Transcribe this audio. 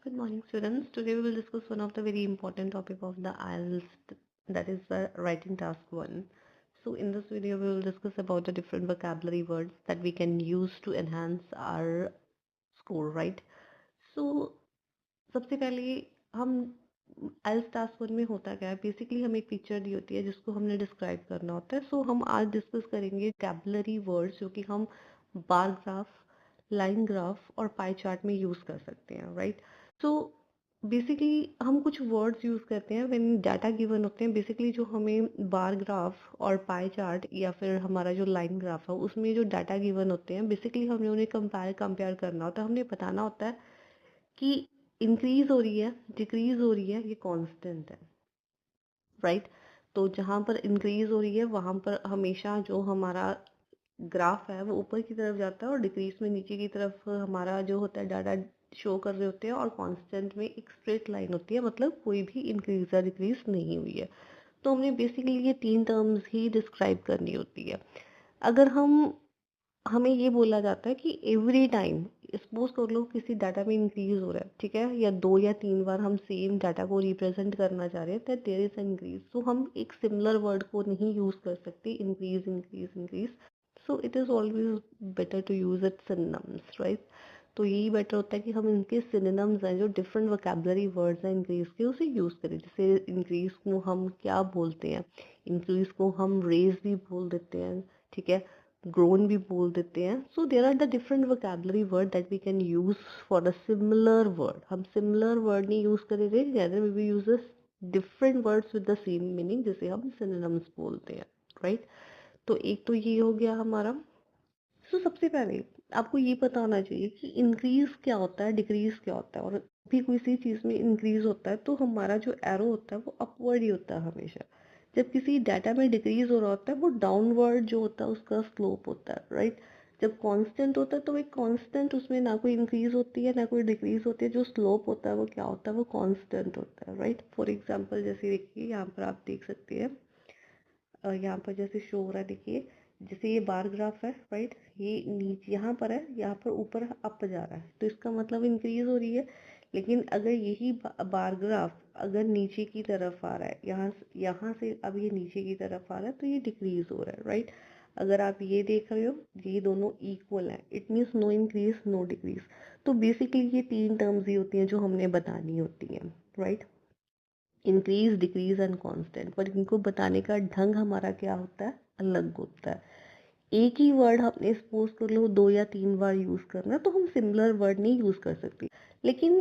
Good morning, students. Today we will discuss one of the very important topic of the IELTS, that is the writing task one. So in this video, we will discuss about the different vocabulary words that we can use to enhance our score, right? So सबसे पहले हम IELTS task one में होता क्या है, basically हमें एक picture दी होती है जिसको हमने डिस्क्राइब करना होता है. सो हम आज डिस्कस करेंगे वोकैबुलरी वर्ड्स जो कि हम बार ग्राफ, लाइन ग्राफ और पाई चार्ट में यूज कर सकते हैं, राइट? सो बेसिकली हम कुछ वर्ड्स यूज करते हैं व्हेन डाटा गिवन होते हैं. बेसिकली जो हमें बार ग्राफ और पाई चार्ट या फिर हमारा जो लाइन ग्राफ है उसमें जो डाटा गिवन होते हैं, बेसिकली हमने उन्हें कंपेयर करना होता है. हमने बताना होता है कि इंक्रीज हो रही है, डिक्रीज हो रही है, ये कांस्टेंट है, राइट? तो जहाँ पर इंक्रीज हो रही है वहां पर हमेशा जो हमारा ग्राफ है वो ऊपर की तरफ जाता है और डिक्रीज में नीचे की तरफ हमारा जो होता है डाटा शो कर रहे होते हैं, और कांस्टेंट में एक स्ट्रेट लाइन होती है, मतलब कोई भी इंक्रीज या डिक्रीज नहीं हुई है. तो हमने बेसिकली ये तीन टर्म्स ही डिस्क्राइब करनी होती है. अगर हमें ये बोला जाता है कि एवरी टाइम सपोज कर लो किसी डाटा में इंक्रीज हो रहा है, ठीक है, या 2 या 3 बार हम सेम डाटा को रिप्रेजेंट करना चाह रहे हैं, दैट देयर इज इंक्रीज. तो हम एक सिमिलर वर्ड को नहीं यूज कर सकते, increase increase increase. So it is always better to use it synonyms, right? तो यही बेटर होता है कि हम इनके सिनोनिम्स हैं, जो डिफरेंट वोकैबुलरी वर्ड्स हैं इंक्रीज के, उसे यूज करें. जैसे इंक्रीज को हम क्या बोलते हैं, इंक्रीज को हम रेज भी बोल देते हैं, ठीक है, grown भी बोल देते हैं. So there are the different vocabulary word that we can use for a similar word. हम similar word नहीं यूज करेंगे, rather we will use different words with the same meaning, जिसे हम synonyms बोलते हैं, राइट? तो एक तो ये हो गया हमारा. सो सबसे पहले आपको ये पता होना चाहिए कि इंक्रीज क्या होता है, डिक्रीज क्या होता है. और भी किसी चीज में इंक्रीज होता है तो हमारा जो एरो होता है वो अपवर्ड ही होता है हमेशा. जब किसी डाटा में डिक्रीज हो रहा होता है वो डाउनवर्ड जो होता है उसका स्लोप होता है, राइट? जब कांस्टेंट होता है तो एक कांस्टेंट, उसमें ना कोई इंक्रीज होती है ना कोई डिक्रीज होती है. जो स्लोप होता है वो क्या होता है, वो कांस्टेंट होता है, राइट? फॉर एग्जांपल जैसे देखिए यहाँ पर आप देख सकते हैं, यहाँ पर जैसे शो हो रहा है, देखिए जैसे ये बार ग्राफ है, राइट? ये नीचे यहाँ पर है, यहाँ पर ऊपर अप जा रहा है, तो इसका मतलब इंक्रीज हो रही है. लेकिन अगर यही बार ग्राफ अगर नीचे की तरफ आ रहा है, यहाँ से अब ये नीचे की तरफ आ रहा है, तो ये डिक्रीज हो रहा है, राइट? अगर आप ये देख रहे हो, ये दोनों इक्वल हैं, it means no increase no decrease. तो बेसिकली ये तीन टर्म्स ही होती हैं जो हमने बतानी होती हैं, right? Increase, decrease and constant. पर इनको बताने का ढंग हमारा क्या होता है, अलग होता है. एक ही वर्ड हमने सपोज कर लो 2 या 3 बार यूज करना है, तो हम सिमिलर वर्ड नहीं यूज कर सकते. लेकिन